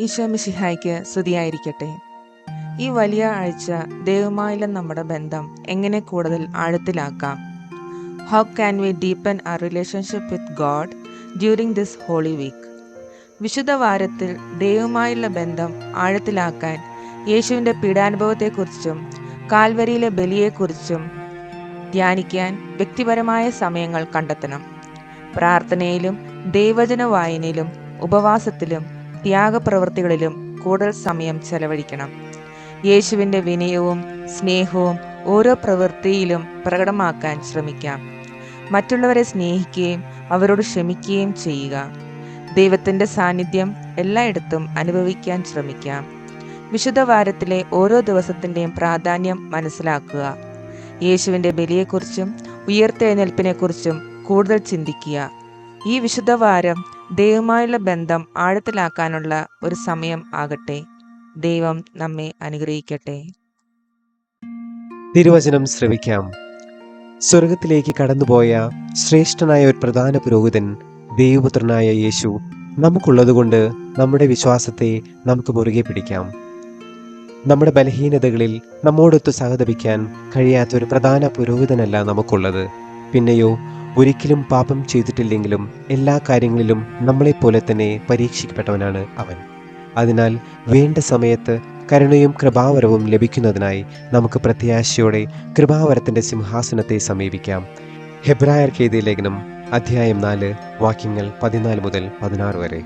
ഈശോ മിശിഹായ്ക്ക് സ്തുതിയായിരിക്കട്ടെ. ഈ വലിയ ആഴ്ച ദൈവമായുള്ള നമ്മുടെ ബന്ധം എങ്ങനെ കൂടുതൽ ആഴത്തിലാക്കാം? How can we deepen our relationship with God during this holy week? വിശുദ്ധ വാരത്തിൽ ദൈവമായുള്ള ബന്ധം ആഴത്തിലാക്കാൻ യേശുവിൻ്റെ പീഡാനുഭവത്തെക്കുറിച്ചും കാൽവരിയിലെ ബലിയെക്കുറിച്ചും ധ്യാനിക്കാൻ വ്യക്തിപരമായ സമയങ്ങൾ കണ്ടെത്തണം. പ്രാർത്ഥനയിലും ദൈവവചന വായനയിലും ഉപവാസത്തിലും ത്യാഗപ്രവൃത്തികളിലും കൂടുതൽ സമയം ചെലവഴിക്കണം. യേശുവിൻ്റെ വിനയവും സ്നേഹവും ഓരോ പ്രവൃത്തിയിലും പ്രകടമാക്കാൻ ശ്രമിക്കാം. മറ്റുള്ളവരെ സ്നേഹിക്കുകയും അവരോട് ക്ഷമിക്കുകയും ചെയ്യുക. ദൈവത്തിൻ്റെ സാന്നിധ്യം എല്ലായിടത്തും അനുഭവിക്കാൻ ശ്രമിക്കാം. വിശുദ്ധ വാരത്തിലെ ഓരോ ദിവസത്തിൻ്റെയും പ്രാധാന്യം മനസ്സിലാക്കുക. യേശുവിൻ്റെ ബലിയെക്കുറിച്ചും ഉയർത്തെഴുന്നേൽപ്പിനെക്കുറിച്ചും കൂടുതൽ ചിന്തിക്കുക. ഈ വിശുദ്ധ വാരം ദൈവമായുള്ള ബന്ധം ആഴത്തിലാക്കാനുള്ള ഒരു സമയം ആകട്ടെ. ദൈവം നമ്മെ അനുഗ്രഹിക്കട്ടെ. തിരുവചനം ശ്രവിക്കാം. സ്വർഗത്തിലേക്ക് കടന്നുപോയ ശ്രേഷ്ഠനായ ഒരു പ്രധാന പുരോഹിതൻ ദൈവപുത്രനായ യേശു നമുക്കുള്ളതുകൊണ്ട് നമ്മുടെ വിശ്വാസത്തെ നമുക്ക് മുറുകെ പിടിക്കാം. നമ്മുടെ ബലഹീനതകളിൽ നമ്മോടൊത്ത് സഹതപിക്കാൻ കഴിയാത്ത ഒരു പ്രധാന പുരോഹിതനല്ല നമുക്കുള്ളത്. പിന്നെയോ ഒരിക്കലും പാപം ചെയ്തിട്ടില്ലെങ്കിലും എല്ലാ കാര്യങ്ങളിലും നമ്മളെപ്പോലെ തന്നെ പരീക്ഷിക്കപ്പെട്ടവനാണ് അവൻ. അതിനാൽ വേണ്ട സമയത്ത് കരുണയും കൃപാവരവും ലഭിക്കുന്നതിനായി നമുക്ക് പ്രത്യാശയോടെ കൃപാവരത്തിൻ്റെ സിംഹാസനത്തെ സമീപിക്കാം. ഹെബ്രായർക്ക് എഴുതിയ ലേഖനം അധ്യായം 4 വാക്യങ്ങൾ 14 മുതൽ 16 വരെ.